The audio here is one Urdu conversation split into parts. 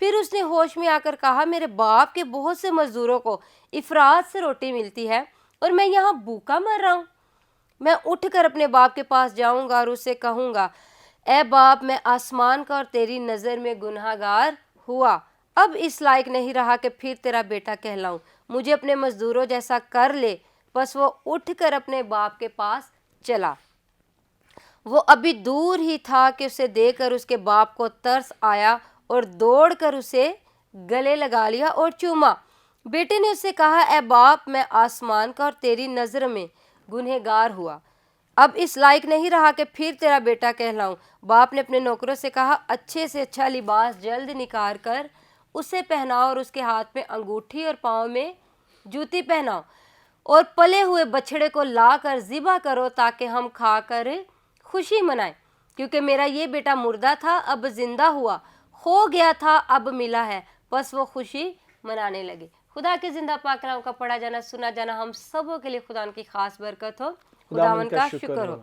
پھر اس نے ہوش میں آ کر کہا میرے باپ کے بہت سے مزدوروں کو افراد سے روٹی ملتی ہے اور میں یہاں بھوکا مر رہا ہوں. میں اٹھ کر اپنے باپ کے پاس جاؤں گا اور اسے کہوں گا اے باپ میں آسمان کا اور تیری نظر میں گناہ گار ہوا, اب اس لائق نہیں رہا کہ پھر تیرا بیٹا کہلاؤں, مجھے اپنے مزدوروں جیسا کر لے. بس وہ اٹھ کر اپنے باپ کے پاس چلا. وہ ابھی دور ہی تھا کہ اسے دیکھ کر اس کے باپ کو ترس آیا اور دوڑ کر اسے گلے لگا لیا اور چوما. بیٹے نے اس سے کہا اے باپ میں آسمان کا اور تیری نظر میں گنہگار ہوا, اب اس لائق نہیں رہا کہ پھر تیرا بیٹا کہلاؤں. باپ نے اپنے نوکروں سے کہا اچھے سے اچھا لباس جلد نکال کر اسے پہناؤ اور اس کے ہاتھ میں انگوٹھی اور پاؤں میں جوتی پہناؤ اور پلے ہوئے بچھڑے کو لا کر ذبح کرو تاکہ ہم کھا کر خوشی منائیں, کیونکہ میرا یہ بیٹا مردہ تھا اب زندہ ہوا, کھو گیا تھا اب ملا ہے. بس وہ خوشی منانے لگے. خدا کے زندہ پاک کلام کا پڑھا جانا سنا جانا ہم سبوں کے لیے خدا کی خاص برکت ہو. خداوند کا شکر ہو.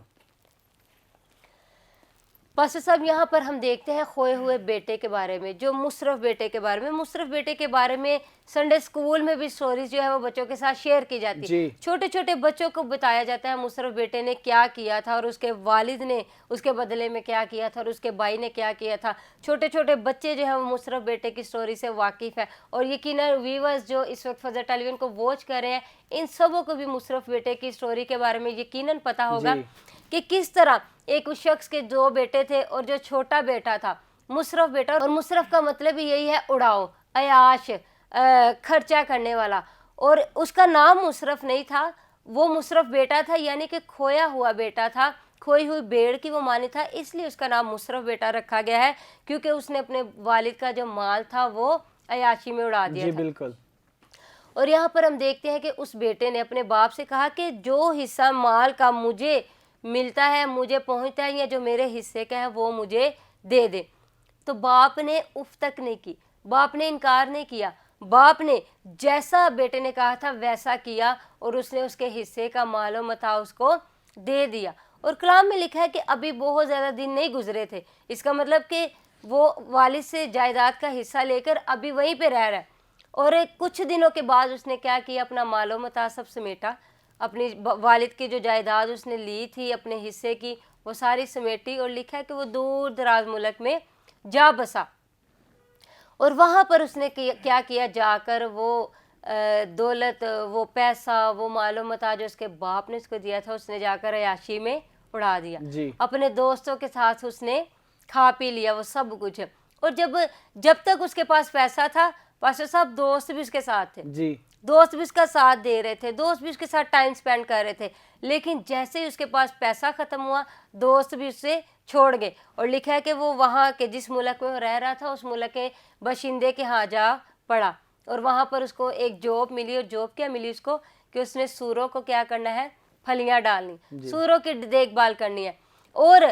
پاسٹر صاحب یہاں پر ہم دیکھتے ہیں کھوئے ہوئے بیٹے کے بارے میں, جو مصرف بیٹے کے بارے میں. مصرف بیٹے کے بارے میں سنڈے اسکول میں بھی سٹوریز جو ہے وہ بچوں کے ساتھ شیئر کی جاتی ہے. چھوٹے چھوٹے بچوں کو بتایا جاتا ہے مصرف بیٹے نے کیا کیا تھا اور اس کے والد نے اس کے بدلے میں کیا کیا تھا اور اس کے بھائی نے کیا کیا تھا. چھوٹے چھوٹے بچے جو ہیں وہ مصرف بیٹے کی سٹوری سے واقف ہے, اور یقیناً ویورز جو اس وقت فضل ٹیلی ویژن کو واچ کر رہے ہیں ان سبوں کو بھی مصرف بیٹے کی سٹوری کے بارے میں یقیناً پتہ ہوگا کہ کس طرح ایک اس شخص کے دو بیٹے تھے اور جو چھوٹا بیٹا تھا مصرف بیٹا, اور مصرف کا مطلب یہی ہے اڑاؤ, عیاش, خرچہ کرنے والا. اور اس کا نام مصرف نہیں تھا, وہ مصرف بیٹا تھا, یعنی کہ کھویا ہوا بیٹا تھا, کھوئی ہوئی بھیڑ کی وہ مانی تھا, اس لیے اس کا نام مصرف بیٹا رکھا گیا ہے کیونکہ اس نے اپنے والد کا جو مال تھا وہ عیاشی میں اڑا دیا تھا. بالکل. اور یہاں پر ہم دیکھتے ہیں کہ اس بیٹے نے اپنے باپ سے کہا کہ جو حصہ مال کا مجھے ملتا ہے, مجھے پہنچتا ہے, یا جو میرے حصے کا ہے وہ مجھے دے دے. تو باپ نے اف تک نہیں کی, باپ نے انکار نہیں کیا, باپ نے جیسا بیٹے نے کہا تھا ویسا کیا اور اس نے اس کے حصے کا مال و متاع اس کو دے دیا. اور کلام میں لکھا ہے کہ ابھی بہت زیادہ دن نہیں گزرے تھے, اس کا مطلب کہ وہ والد سے جائیداد کا حصہ لے کر ابھی وہیں پہ رہ رہا ہے. اور کچھ دنوں کے بعد اس نے کیا کیا, اپنا مال و متاع سب سمیٹا, اپنی والد کی جو جائیداد اس نے لی تھی اپنے حصے کی وہ ساری سمیٹی, اور لکھا ہے کہ وہ دور دراز ملک میں جا بسا. اور وہاں پر اس نے کیا کیا, جا کر وہ دولت, وہ پیسہ, وہ مال و متاع جو اس کے باپ نے اس کو دیا تھا اس نے جا کر عیاشی میں اڑا دیا. اپنے دوستوں کے ساتھ اس نے کھا پی لیا وہ سب کچھ. اور جب تک اس کے پاس پیسہ تھا پاسٹر صاحب دوست بھی اس کے ساتھ تھے, دوست بھی اس کا ساتھ دے رہے تھے, دوست بھی اس کے ساتھ ٹائم سپینڈ کر رہے تھے. لیکن جیسے ہی اس کے پاس پیسہ ختم ہوا دوست بھی اسے چھوڑ گئے. اور لکھا ہے کہ وہ وہاں کے جس ملک میں وہ رہ رہا تھا اس ملک کے باشندے کے ہاں جا پڑا, اور وہاں پر اس کو ایک جاب ملی. اور جاب کیا ملی اس کو کہ اس نے سوروں کو کیا کرنا ہے, پھلیاں ڈالنی, سوروں کی دیکھ بھال کرنی ہے. اور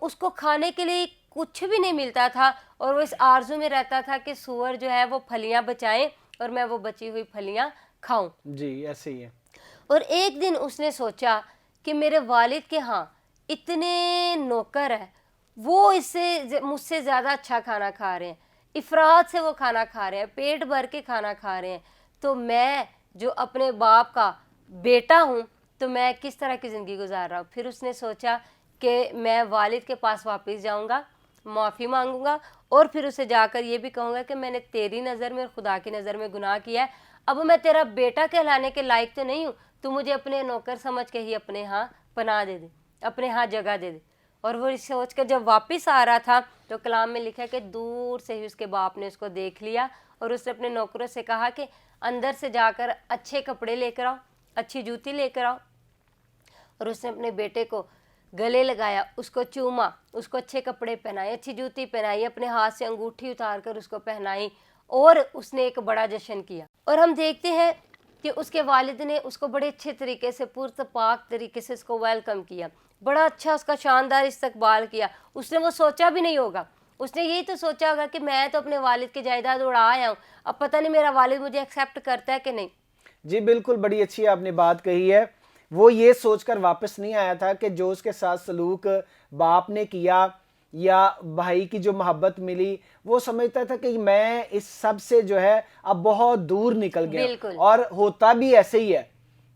اس کو کھانے کے لیے کچھ بھی نہیں ملتا تھا اور وہ اس آرزو میں رہتا تھا کہ سور جو ہے وہ پھلیاں بچائیں اور میں وہ بچی ہوئی پھلیاں کھاؤں. ایسے ہی ہے. اور ایک دن اس نے سوچا کہ میرے والد کے ہاں اتنے نوکر ہیں, وہ مجھ سے زیادہ اچھا کھانا کھا رہے ہیں, افراد سے وہ کھانا کھا رہے ہیں, پیٹ بھر کے کھانا کھا رہے ہیں, تو میں جو اپنے باپ کا بیٹا ہوں تو میں کس طرح کی زندگی گزار رہا ہوں. پھر اس نے سوچا کہ میں والد کے پاس واپس جاؤں گا, معافی مانگوں گا, اور پھر اسے جا کر یہ بھی کہوں گا کہ میں نے تیری نظر میں اور خدا کی نظر میں گناہ کیا ہے, اب میں تیرا بیٹا کہلانے کے لائق تو نہیں ہوں, تو مجھے اپنے نوکر سمجھ کے ہی اپنے ہاں پناہ دے دے, اپنے ہاں جگہ دے دے. اور وہ سوچ کر جب واپس آ رہا تھا تو کلام میں لکھا ہے کہ دور سے ہی اس کے باپ نے اس کو دیکھ لیا اور اس نے اپنے نوکروں سے کہا کہ اندر سے جا کر اچھے کپڑے لے کر آؤ, اچھی جوتی لے کر آؤ. اور اس نے اپنے بیٹے کو گلے لگایا, اس کو چوما, اس کو اچھے کپڑے پہنائے, اچھی جوتی پہنائی, اپنے ہاتھ سے انگوٹھی اتار کر اس کو پہنائی, اور اس نے ایک بڑا جشن کیا. اور ہم دیکھتے ہیں کہ اس کے والد نے اس کو بڑے اچھے طریقے سے پرتپاک طریقے سے اس کو ویلکم کیا, بڑا اچھا اس کا شاندار استقبال کیا. اس نے وہ سوچا بھی نہیں ہوگا, اس نے یہی تو سوچا ہوگا کہ میں تو اپنے والد کی جائیداد اڑا آیا ہوں, اب پتہ نہیں میرا والد مجھے ایکسیپٹ کرتا ہے کہ نہیں. جی بالکل, بڑی اچھی آپ نے بات کہی ہے. وہ یہ سوچ کر واپس نہیں آیا تھا کہ جو اس کے ساتھ سلوک باپ نے کیا یا بھائی کی جو محبت ملی وہ سمجھتا تھا کہ میں اس سب سے جو ہے اب بہت دور نکل گیا. بالکل. اور ہوتا بھی ایسے ہی ہے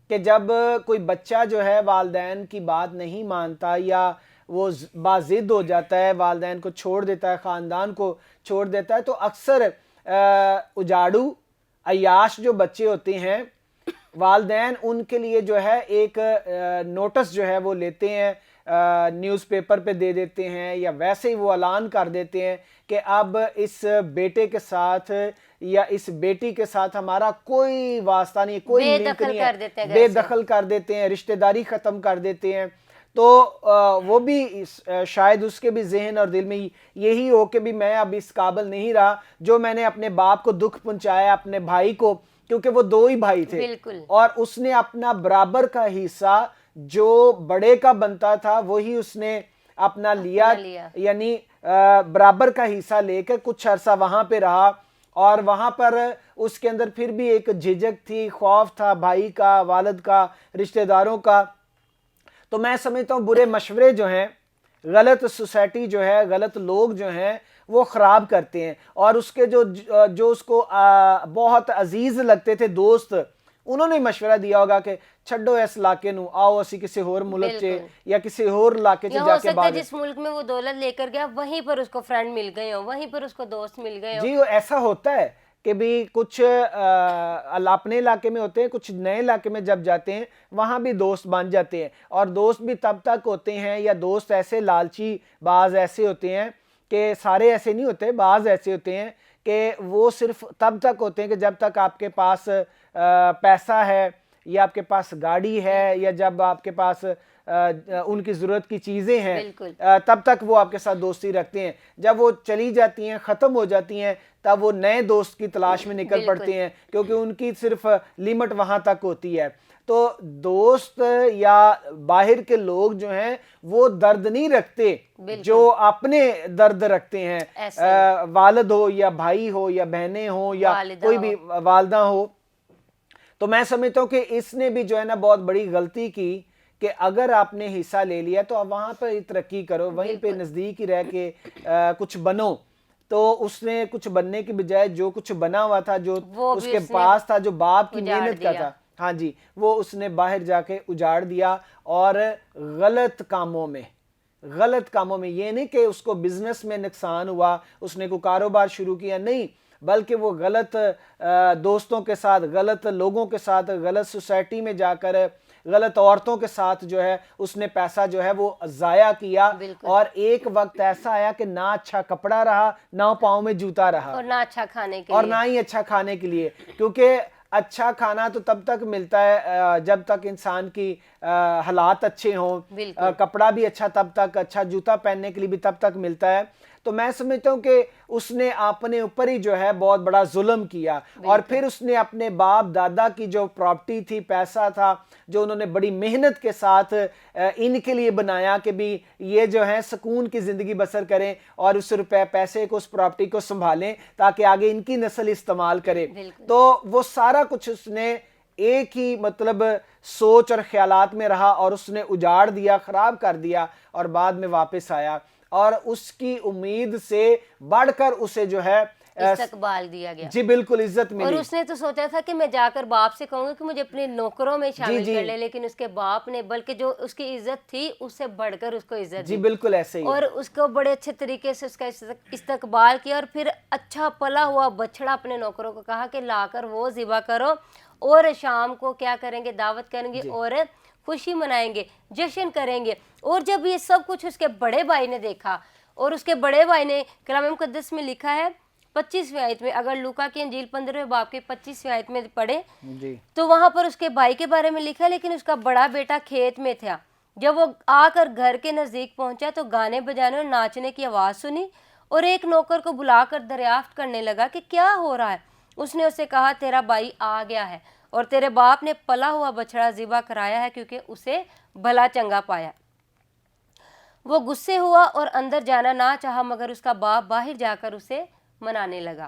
کہ جب کوئی بچہ جو ہے والدین کی بات نہیں مانتا یا وہ باضد ہو جاتا ہے, والدین کو چھوڑ دیتا ہے, خاندان کو چھوڑ دیتا ہے, تو اکثر اجاڑو عیاش جو بچے ہوتے ہیں والدین ان کے لیے جو ہے ایک نوٹس جو ہے وہ لیتے ہیں, نیوز پیپر پہ دے دیتے ہیں یا ویسے ہی وہ اعلان کر دیتے ہیں کہ اب اس بیٹے کے ساتھ یا اس بیٹی کے ساتھ ہمارا کوئی واسطہ نہیں, کوئی لنک نہیں ہے, بے دخل کر دیتے ہیں, رشتہ داری ختم کر دیتے ہیں. تو وہ بھی شاید اس کے بھی ذہن اور دل میں یہی ہو کہ بھی میں اب اس قابل نہیں رہا جو میں نے اپنے باپ کو دکھ پہنچایا, اپنے بھائی کو, کیونکہ وہ 2 ہی بھائی تھے. بالکل. اور اس نے اپنا برابر کا حصہ جو بڑے کا بنتا تھا وہی اس نے اپنا لیا, یعنی برابر کا حصہ لے کے کچھ عرصہ وہاں پہ رہا. اور وہاں پر اس کے اندر پھر بھی ایک جھجک تھی, خوف تھا بھائی کا, والد کا, رشتہ داروں کا. تو میں سمجھتا ہوں برے مشورے جو ہیں, غلط سوسائٹی جو ہے, غلط لوگ جو ہیں وہ خراب کرتے ہیں. اور اس کے جو اس کو بہت عزیز لگتے تھے دوست, انہوں نے مشورہ دیا ہوگا کہ چھڈو اس علاقے نو, آؤ اسی کسی اور ملک چے یا کسی اور علاقے چے جا کے بعد جس ملک میں وہ دولت لے کر گیا وہیں پر اس کو فرینڈ مل گئے ہو, وہیں پر اس کو دوست مل گئے ہو. جی ایسا ہوتا ہے کہ بھی کچھ اپنے علاقے میں ہوتے ہیں, کچھ نئے علاقے میں جب جاتے ہیں وہاں بھی دوست بن جاتے ہیں. اور دوست بھی تب تک ہوتے ہیں, یا دوست ایسے لالچی بعض ایسے ہوتے ہیں کہ سارے ایسے نہیں ہوتے, بعض ایسے ہوتے ہیں کہ وہ صرف تب تک ہوتے ہیں کہ جب تک آپ کے پاس پیسہ ہے یا آپ کے پاس گاڑی ہے یا جب آپ کے پاس ان کی ضرورت کی چیزیں ہیں, تب تک وہ آپ کے ساتھ دوستی رکھتے ہیں. جب وہ چلی جاتی ہیں, ختم ہو جاتی ہیں, تب وہ نئے دوست کی تلاش میں نکل پڑتے ہیں کیونکہ ان کی صرف لیمٹ وہاں تک ہوتی ہے. تو دوست یا باہر کے لوگ جو ہیں وہ درد نہیں رکھتے جو اپنے درد رکھتے ہیں, والد ہو یا بھائی ہو یا بہنیں ہو یا کوئی بھی والدہ ہو. تو میں سمجھتا ہوں کہ اس نے بھی جو ہے نا بہت بڑی غلطی کی کہ اگر آپ نے حصہ لے لیا تو آپ وہاں پہ ترقی کرو, وہیں پہ نزدیک ہی رہ کے کچھ بنو. تو اس نے کچھ بننے کی بجائے جو کچھ بنا ہوا تھا, جو اس کے پاس تھا, جو باپ کی محنت کا تھا, ہاں جی, وہ اس نے باہر جا کے اجاڑ دیا. اور غلط کاموں میں, یہ نہیں کہ اس کو بزنس میں نقصان ہوا, اس نے کوئی کاروبار شروع کیا, نہیں, بلکہ وہ غلط دوستوں کے ساتھ, غلط لوگوں کے ساتھ, غلط سوسائٹی میں جا کر غلط عورتوں کے ساتھ جو ہے اس نے پیسہ جو ہے وہ ضائع کیا. اور ایک وقت ایسا آیا کہ نہ اچھا کپڑا رہا, نہ پاؤں میں جوتا رہا, اور نہ اچھا کھانے کے اور نہ ہی اچھا کھانے کے لیے. کیونکہ اچھا کھانا تو تب تک ملتا ہے جب تک انسان کی حالات اچھے ہوں, کپڑا بھی اچھا تب تک, اچھا جوتا پہننے کے لیے بھی تب تک ملتا ہے. تو میں سمجھتا ہوں کہ اس نے اپنے اوپر ہی جو ہے بہت بڑا ظلم کیا. اور پھر اس نے اپنے باپ دادا کی جو پراپرٹی تھی, پیسہ تھا, جو انہوں نے بڑی محنت کے ساتھ ان کے لیے بنایا کہ بھی یہ جو ہے سکون کی زندگی بسر کریں اور اس روپے پیسے کو, اس پراپرٹی کو سنبھالیں تاکہ آگے ان کی نسل استعمال کرے. تو وہ سارا کچھ اس نے ایک ہی مطلب سوچ اور خیالات میں رہا اور اس نے اجاڑ دیا, خراب کر دیا, اور بعد میں واپس آیا اور اس کی امید سے بڑھ کر اسے جو ہے استقبال دیا گیا. جی بالکل عزت ملی. اور اس نے تو سوچا تھا کہ میں جا کر باپ سے کہوں گا کہ مجھے اپنے نوکروں میں شامل کر لے, لیکن اس کے باپ نے بلکہ جو اس کی عزت تھی اس سے بڑھ کر اس کو عزت دی. جی بالکل ایسے ہی. اور اس کو بڑے اچھے طریقے سے اس کا استقبال کیا, اور پھر اچھا پلا ہوا بچڑا اپنے نوکروں کو کہا کہ لا کر وہ ذبح کرو, اور شام کو کیا کریں گے, دعوت کریں گے اور خوشی منائیں گے, جشن کریں گے. اور جب یہ سب کچھ اس کے بڑے بھائی نے دیکھا, اور اس کے بڑے بھائی نے کلام مقدس میں لکھا ہے 25ویں آیت میں, اگر لوکا کی انجیل 15ویں باب کی 25ویں آیت میں پڑھے تو وہاں پر اس کے بھائی کے بارے میں لکھا ہے, لیکن اس کا بڑا بیٹا کھیت میں تھا. جب وہ آ کر گھر کے نزدیک پہنچا تو گانے بجانے اور ناچنے کی آواز سنی, اور ایک نوکر کو بلا کر دریافت کرنے لگا کہ کیا ہو رہا ہے. اس نے اسے کہا تیرا بھائی آ گیا ہے اور تیرے باپ نے پلا ہوا بچڑا ذبح کرایا ہے کیونکہ اسے بھلا چنگا پایا. وہ غصے ہوا اور اندر جانا نہ چاہا, مگر اس کا باپ باہر جا کر اسے منانے لگا.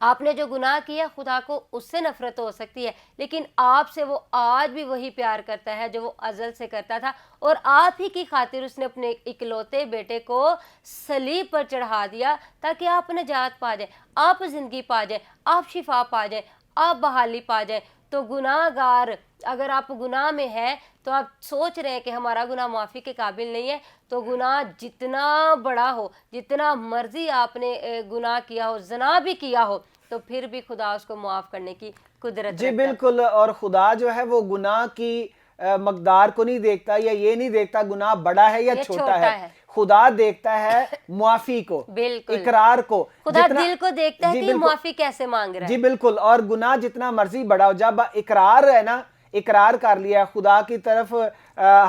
آپ نے جو گناہ کیا خدا کو اس سے نفرت ہو سکتی ہے، لیکن آپ سے وہ آج بھی وہی پیار کرتا ہے جو وہ ازل سے کرتا تھا، اور آپ ہی کی خاطر اس نے اپنے اکلوتے بیٹے کو صلیب پر چڑھا دیا تاکہ آپ نجات پا جائیں، آپ زندگی پا جائیں، آپ شفا پا جائیں، آپ بحالی پا جائیں۔ تو گناہ گار اگر آپ گناہ میں ہیں تو آپ سوچ رہے ہیں کہ ہمارا گناہ معافی کے قابل نہیں ہے، تو گناہ جتنا بڑا ہو، جتنا مرضی آپ نے گناہ کیا ہو، زنا بھی کیا ہو، تو پھر بھی خدا اس کو معاف کرنے کی قدرت جی رکھتا ہے۔ بالکل، اور خدا جو ہے وہ گناہ کی مقدار کو نہیں دیکھتا، یا یہ نہیں دیکھتا گناہ بڑا ہے یا یہ چھوٹا ہے، خدا دیکھتا ہے معافی کو، بالکل، اقرار کو، خدا دل کو دیکھتا ہے جی کہ یہ بالکل، معافی کیسے مانگ رہا جی ہے۔ بالکل، اور گناہ جتنا مرضی بڑا ہو، جب اقرار ہے نا، اقرار کر لیا خدا کی طرف،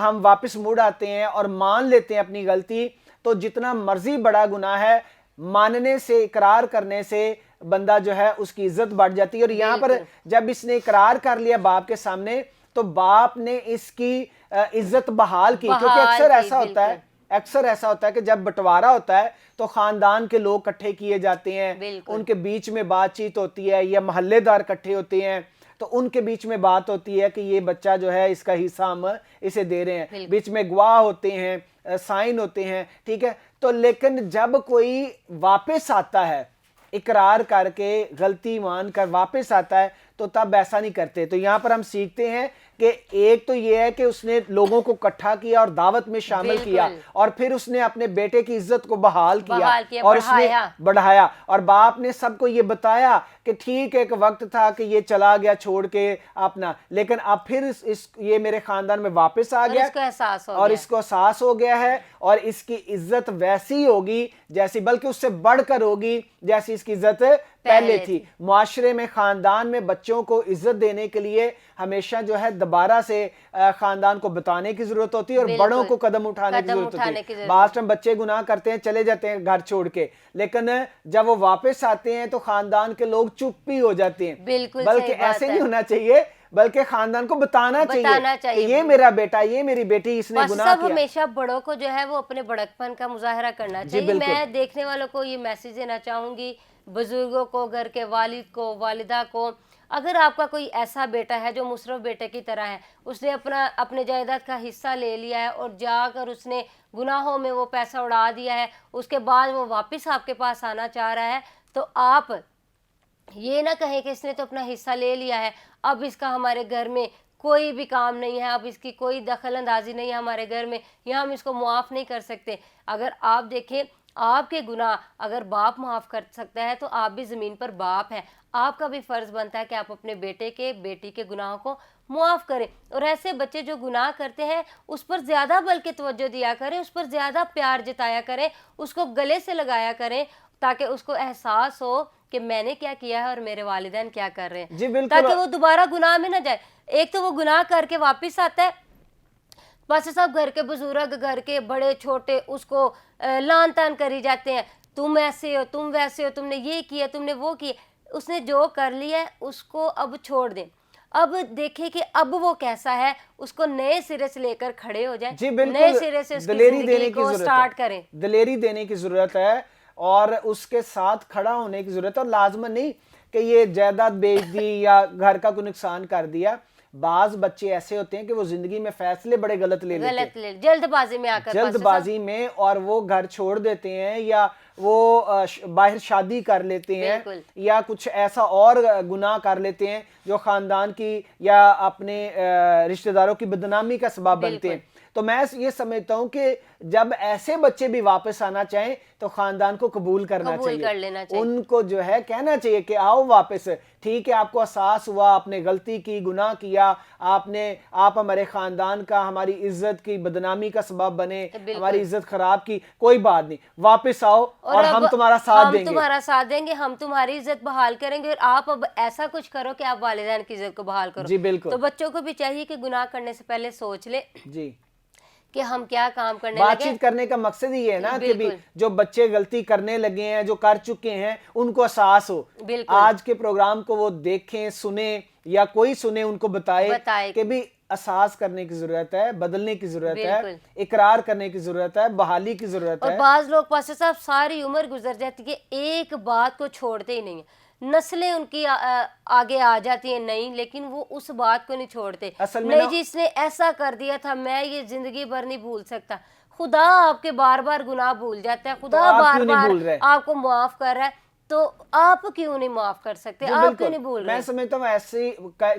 ہم واپس مڑ آتے ہیں اور مان لیتے ہیں اپنی غلطی، تو جتنا مرضی بڑا گناہ ہے، ماننے سے، اقرار کرنے سے بندہ جو ہے اس کی عزت بڑھ جاتی ہے۔ اور یہاں پر جب اس نے اقرار کر لیا باپ کے سامنے، تو باپ نے اس کی عزت بحال کی، کیونکہ اکثر ایسا ہوتا ہے کہ جب بٹوارا ہوتا ہے تو خاندان کے لوگ کٹھے کیے جاتے ہیں، ان کے بیچ میں بات چیت ہوتی ہے، یا محلے دار کٹھے ہوتے ہیں، تو ان کے بیچ میں بات ہوتی ہے کہ یہ بچہ جو ہے اس کا حصہ ہم اسے دے رہے ہیں، بیچ میں گواہ ہوتے ہیں، سائن ہوتے ہیں، ٹھیک ہے۔ تو لیکن جب کوئی واپس آتا ہے اقرار کر کے، غلطی مان کر واپس آتا ہے، تو تب ایسا نہیں کرتے۔ تو یہاں پر ہم سیکھتے ہیں کہ ایک تو یہ ہے کہ اس نے لوگوں کو کٹھا کیا اور دعوت میں شامل کیا، اور پھر اس نے اپنے بیٹے کی عزت کو بحال کیا اور اس نے بڑھایا، اور باپ نے سب کو یہ بتایا کہ ٹھیک ایک وقت تھا کہ یہ چلا گیا چھوڑ کے اپنا، لیکن اب پھر یہ میرے خاندان میں واپس آ گیا، اور اس کو احساس ہو گیا ہے، اور اس کی عزت ویسی ہوگی جیسی، بلکہ اس سے بڑھ کر ہوگی جیسی اس کی عزت پہلے تھی۔ معاشرے میں، خاندان میں بچوں کو عزت دینے کے لیے ہمیشہ جو ہے دوبارہ سے خاندان کو بتانے کی ضرورت ہوتی ہے، اور بڑوں کو قدم اٹھانے کی ضرورت ہوتی ہے۔ بعض ٹائم بچے گناہ کرتے ہیں، چلے جاتے ہیں گھر چھوڑ کے، لیکن جب وہ واپس آتے ہیں تو خاندان کے لوگ چپ ہی ہو جاتے ہیں۔ بلکہ ایسے نہیں ہونا چاہیے، بلکہ خاندان کو بتانا چاہیے کہ یہ میرا بیٹا، یہ میری بیٹی، اس نے گناہ کیا۔ ہمیشہ بڑوں کو جو ہے وہ اپنے بڑکپن کا مظاہرہ کرنا چاہیے۔ میں دیکھنے والوں کو یہ میسیج دینا چاہوں گی، بزرگوں کو، گھر کے والد کو، والدہ کو، اگر آپ کا کوئی ایسا بیٹا ہے جو مصرف بیٹے کی طرح ہے، اس نے اپنے جائیداد کا حصہ لے لیا ہے اور جا کر اس نے گناہوں میں وہ پیسہ اڑا دیا ہے، اس کے بعد وہ واپس آپ کے پاس آنا چاہ رہا ہے، تو آپ یہ نہ کہیں کہ اس نے تو اپنا حصہ لے لیا ہے، اب اس کا ہمارے گھر میں کوئی بھی کام نہیں ہے، اب اس کی کوئی دخل اندازی نہیں ہے ہمارے گھر میں، یا ہم اس کو معاف نہیں کر سکتے۔ اگر آپ دیکھیں آپ کے گناہ اگر باپ معاف کر سکتا ہے تو آپ بھی زمین پر باپ ہیں، آپ کا بھی فرض بنتا ہے کہ آپ اپنے بیٹے کے، بیٹی کے گناہوں کو معاف کریں، اور ایسے بچے جو گناہ کرتے ہیں اس پر زیادہ بلکہ توجہ دیا کریں، اس پر زیادہ پیار جتایا کریں، اس کو گلے سے لگایا کریں، تاکہ اس کو احساس ہو کہ میں نے کیا کیا ہے اور میرے والدین کیا کر رہے ہیں، تاکہ وہ دوبارہ گناہ میں نہ جائے۔ ایک تو وہ گناہ کر کے واپس آتا ہے، بس سب گھر کے بزرگ، گھر کے بڑے چھوٹے اس کو لان تان کری جاتے ہیں، تم ایسے ہو، تم ویسے ہو، تم نے یہ کیا، تم نے وہ کیا۔ اس نے جو کر لیا ہے اس کو اب چھوڑ دیں، اب دیکھیں کہ اب وہ کیسا ہے، اس کو نئے سرے سے لے کر کھڑے ہو جائیں، نئے سرے سے اس کی زندگی کو سٹارٹ کریں۔ دلیری دینے کی ضرورت ہے، اور اس کے ساتھ کھڑا ہونے کی ضرورت ہے، اور لازمن نہیں کہ یہ جائیداد بیچ دی یا گھر کا کوئی نقصان کر دیا۔ بعض بچے ایسے ہوتے ہیں کہ وہ زندگی میں فیصلے بڑے غلط لے لیتے ہیں، جلد بازی میں آ کر، جلد بازی میں، اور وہ گھر چھوڑ دیتے ہیں، یا وہ باہر شادی کر لیتے ہیں، یا کچھ ایسا اور گناہ کر لیتے ہیں جو خاندان کی یا اپنے رشتہ داروں کی بدنامی کا سبب بنتے ہیں۔ تو میں یہ سمجھتا ہوں کہ جب ایسے بچے بھی واپس آنا چاہیں تو خاندان کو قبول کرنا چاہیے، ان کو جو ہے کہنا چاہیے کہ آؤ واپس، ٹھیک ہے آپ کو احساس ہوا، آپ نے غلطی کی، گناہ کیا، آپ ہمارے خاندان کا، ہماری عزت کی بدنامی کا سبب بنے، ہماری عزت خراب کی، کوئی بات نہیں، واپس آؤ اور ہم تمہارا ساتھ دیں گے، ہم تمہاری عزت بحال کریں گے، اور آپ اب ایسا کچھ کرو کہ آپ والدین کی عزت کو بحال کرو۔ جی بالکل۔ تو بچوں کو بھی چاہیے کہ گناہ کرنے سے پہلے سوچ لے جی کہ ہم کیا کام کرنے بات چیت کرنے کا مقصد یہ ہے نا کہ بھی جو بچے غلطی کرنے لگے ہیں، جو کر چکے ہیں، ان کو احساس ہو، آج کے پروگرام کو وہ دیکھیں، سنیں، یا کوئی سنیں، ان کو بتائے کہ بھی احساس کرنے کی ضرورت ہے، بدلنے کی ضرورت ہے، اقرار کرنے کی ضرورت ہے، بحالی کی ضرورت ہے۔ اور بعض لوگ پاسے صاحب ساری عمر گزر جاتی ہے، ایک بات کو چھوڑتے ہی نہیں ہیں، نسلیں ان کی آگے آ جاتی ہیں نہیں، لیکن وہ اس بات کو نہیں چھوڑتے، اصل میں نہیں جی اس نے ایسا کر دیا تھا میں یہ زندگی بھر نہیں بھول سکتا. خدا آپ کے بار بار گناہ بھول جاتا ہے، خدا آپ بار کیوں نہیں بار بھول رہے؟ آپ کو معاف کر رہا ہے، تو آپ کیوں نہیں معاف کر سکتے؟ جو آپ کیوں بالکل نہیں بھول میں رہے؟ سمجھتا ہوں ایسی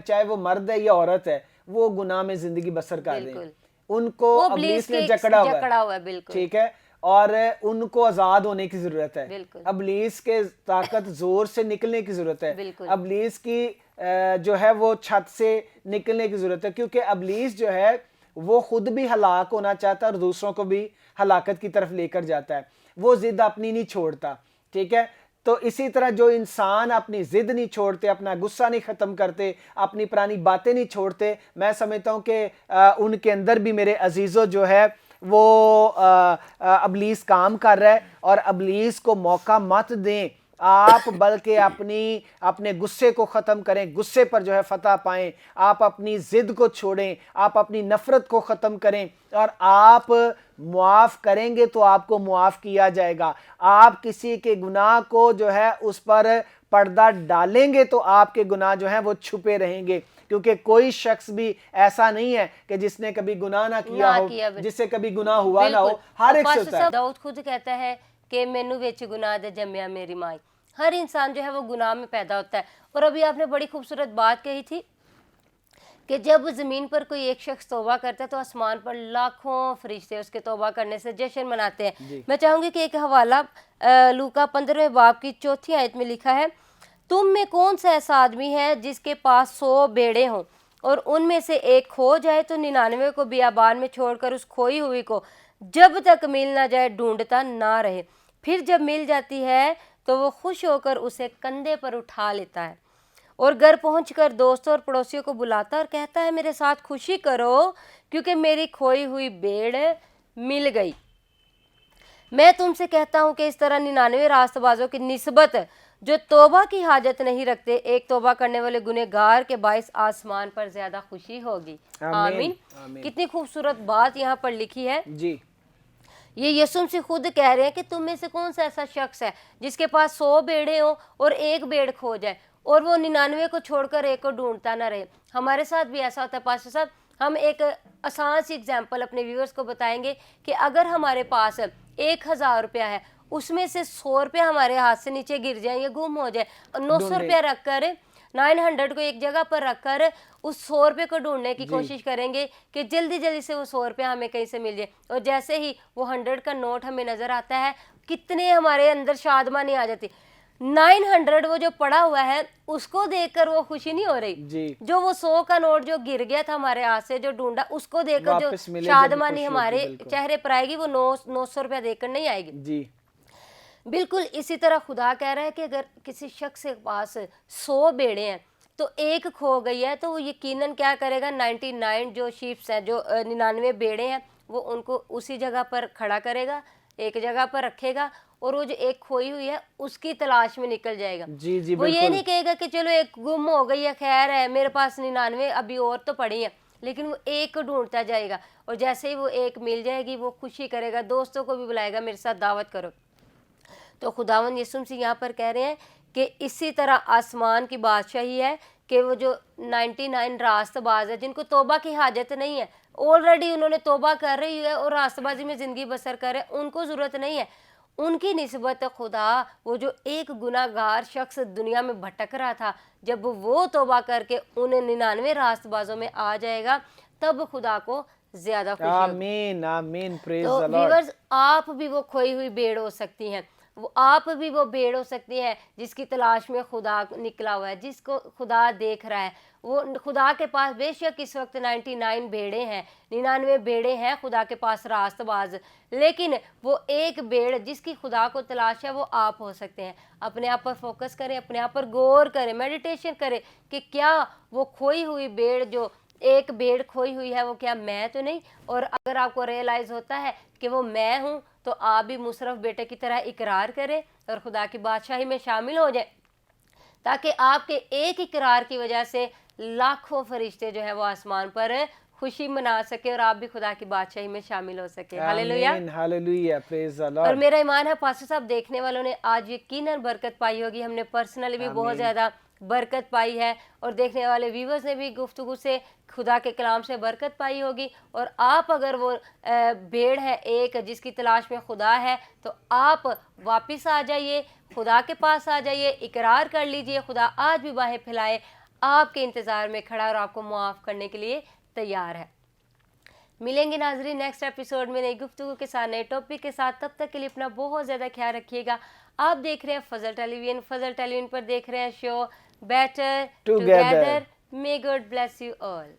چاہے وہ مرد ہے یا عورت ہے وہ گناہ میں زندگی بسر کر رہے ہیں، بالکل ان کو وہ ابلیس نے کے جکڑا ہوا ہے، جکڑا ہوا ہے. بالکل ٹھیک ہے، اور ان کو آزاد ہونے کی ضرورت ہے. بالکل ابلیس کے طاقت زور سے نکلنے کی ضرورت ہے. بالکل ابلیس کی جو ہے وہ چھت سے نکلنے کی ضرورت ہے، کیونکہ ابلیس جو ہے وہ خود بھی ہلاک ہونا چاہتا ہے اور دوسروں کو بھی ہلاکت کی طرف لے کر جاتا ہے. وہ ضد اپنی نہیں چھوڑتا، ٹھیک ہے. تو اسی طرح جو انسان اپنی ضد نہیں چھوڑتے، اپنا غصہ نہیں ختم کرتے، اپنی پرانی باتیں نہیں چھوڑتے، میں سمجھتا ہوں کہ ان کے اندر بھی میرے عزیزو جو ہے وہ ابلیس کام کر رہا ہے. اور ابلیس کو موقع مت دیں آپ، بلکہ اپنے غصے کو ختم کریں، غصے پر جو ہے فتح پائیں. آپ اپنی ضد کو چھوڑیں، آپ اپنی نفرت کو ختم کریں، اور آپ معاف کریں گے تو آپ کو معاف کیا جائے گا. آپ کسی کے گناہ کو جو ہے اس پر پردہ ڈالیں گے تو آپ کے گناہ جو ہیں وہ چھپے رہیں گے، کیونکہ کوئی شخص بھی ایسا نہیں ہے کہ جس نے کبھی گناہ نہ کیا ہو، جس سے کبھی گناہ ہوا نہ ہو. ہر ایک سے ہوتا ہے. داؤد خود کہتا ہے کہ مینو وچ گناہ دے جمیا میری مائی. ہر انسان جو ہے وہ گناہ میں پیدا ہوتا ہے. اور ابھی آپ نے بڑی خوبصورت بات کہی تھی کہ جب زمین پر کوئی ایک شخص توبہ کرتا ہے تو آسمان پر لاکھوں فرشتے اس کے توبہ کرنے سے جشن مناتے ہیں. میں چاہوں گی کہ ایک حوالہ لوکا 15 باب کی 4 آیت میں لکھا ہے، تم میں کون سا ایسا آدمی ہے جس کے پاس 100 بیڑے ہوں اور ان میں سے ایک کھو جائے تو 99 کو بیابان میں چھوڑ کر اس کھوئی ہوئی کو جب تک مل نہ جائے ڈھونڈتا نہ رہے، پھر جب مل جاتی ہے تو وہ خوش ہو کر اسے کندھے پر اٹھا لیتا ہے اور گھر پہنچ کر دوستوں اور پڑوسیوں کو بلاتا اور کہتا ہے میرے ساتھ خوشی کرو کیونکہ میری کھوئی ہوئی بھیڑ مل گئی. میں تم سے کہتا ہوں کہ اس طرح 99 راست بازوں کی نسبت جو توبہ کی حاجت نہیں رکھتے ایک توبہ کرنے والے گنہگار کے باعث آسمان پر زیادہ خوشی ہوگی. آمین. کتنی خوبصورت بات یہاں پر لکھی ہے. جی یہ یسوع سے خود کہہ رہے ہیں کہ تم میں سے کون سا ایسا شخص ہے جس کے پاس 100 بیڑے ہوں اور ایک بیڑ کھو جائے اور وہ 99 کو چھوڑ کر ایک کو ڈھونڈتا نہ رہے. ہمارے ساتھ بھی ایسا ہوتا ہے پاسٹر صاحب. ہم ایک آسان سی اگزامپل اپنے ویورز کو بتائیں گے کہ اگر ہمارے پاس 1000 روپیہ ہے، اس میں سے 100 روپیہ ہمارے ہاتھ سے نیچے گر جائیں یا گم ہو جائے، 900 روپیہ رکھ کر 900 کو ایک جگہ پر رکھ کر اس 100 روپے کو ڈھونڈنے کی کوشش کریں گے کہ جلدی جلدی سے وہ 100 روپیہ ہمیں کہیں سے مل جائے. اور جیسے ہی وہ 100 کا نوٹ ہمیں نظر آتا ہے کتنے ہمارے اندر شادمانی آ جاتی. 900 وہ جو پڑا ہوا ہے اس کو دیکھ کر وہ خوشی نہیں ہو رہی، جو وہ 100 کا نوٹ جو گر گیا تھا ہمارے ہاتھ سے جو ڈھونڈا اس کو دیکھ کر جو شادمانی ہمارے چہرے پر آئے گی وہ 900 روپیہ دیکھ کر نہیں آئے گی. جی بالکل اسی طرح خدا کہہ رہا ہے کہ اگر کسی شخص کے پاس 100 بیڑے ہیں تو ایک کھو گئی ہے تو وہ یقیناً کیا کرے گا، 99 جو شیپس ہیں جو 99 بیڑے ہیں وہ ان کو اسی جگہ پر کھڑا کرے گا، ایک جگہ پر رکھے گا اور وہ جو ایک کھوئی ہوئی ہے اس کی تلاش میں نکل جائے گا. جی وہ یہ نہیں کہے گا کہ چلو ایک گم ہو گئی ہے، خیر ہے میرے پاس 99 ابھی اور تو پڑی ہیں، لیکن وہ ایک کو ڈھونڈتا جائے گا اور جیسے ہی وہ ایک مل جائے گی وہ خوشی کرے گا، دوستوں کو بھی بلائے گا میرے ساتھ دعوت کرو. تو خداوند یسوع مسیح یہاں پر کہہ رہے ہیں کہ اسی طرح آسمان کی بادشاہی ہے کہ وہ جو 99 راست باز ہے جن کو توبہ کی حاجت نہیں ہے، آلریڈی انہوں نے توبہ کر رہی ہے اور راست بازی میں زندگی بسر کر رہے، ان کو ضرورت نہیں ہے. ان کی نسبت خدا وہ جو ایک گناہ گار شخص دنیا میں بھٹک رہا تھا جب وہ توبہ کر کے ان 99 راست بازوں میں آ جائے گا تب خدا کو زیادہ خوشی ہوگی. آمین آمین. پریز تو دی لارڈ. ویورز آپ بھی وہ کھوئی ہوئی بھیڑ ہو سکتی ہیں، آپ بھی وہ بھیڑ ہو سکتی ہے جس کی تلاش میں خدا نکلا ہوا ہے، جس کو خدا دیکھ رہا ہے. وہ خدا کے پاس بے شک اس وقت 99 بھیڑیں ہیں، 99 بھیڑیں ہیں خدا کے پاس راست باز، لیکن وہ ایک بھیڑ جس کی خدا کو تلاش ہے وہ آپ ہو سکتے ہیں. اپنے آپ پر فوکس کریں، اپنے آپ پر غور کریں، میڈیٹیشن کریں کہ کیا وہ کھوئی ہوئی بھیڑ جو ایک بھیڑ کھوئی ہوئی ہے وہ کیا میں تو نہیں. اور اگر آپ کو ریئلائز ہوتا ہے کہ وہ میں ہوں تو آپ بھی مصرف بیٹے کی طرح اقرار کریں اور خدا کی بادشاہی میں شامل ہو جائیں تاکہ آپ کے ایک اقرار کی وجہ سے لاکھوں فرشتے جو ہے وہ آسمان پر خوشی منا سکے اور آپ بھی خدا کی بادشاہی میں شامل ہو سکے. ہاللیلویا. آمین ہاللیلویا پریز دی اور لارڈ. میرا ایمان ہے پاسٹر صاحب دیکھنے والوں نے آج یقیناً برکت پائی ہوگی. ہم نے پرسنلی بھی بہت زیادہ برکت پائی ہے اور دیکھنے والے ویورز نے بھی گفتگو سے خدا کے کلام سے برکت پائی ہوگی. اور آپ اگر وہ بھیڑ ہے ایک جس کی تلاش میں خدا ہے تو آپ واپس آ جائیے, خدا کے پاس آ جائیے, اقرار کر لیجئے. خدا آج بھی باہیں پھیلائے آپ کے انتظار میں کھڑا اور آپ کو معاف کرنے کے لیے تیار ہے. ملیں گے ناظرین نیکسٹ ایپیسوڈ میں نئی گفتگو کے ساتھ, نئے ٹاپک کے ساتھ. تب تک کے لیے اپنا بہت زیادہ خیال رکھیے گا. آپ دیکھ رہے ہیں فضل ٹیلی ویژن. فضل ٹیلی ویژن پر دیکھ رہے ہیں show better together. May God bless you all.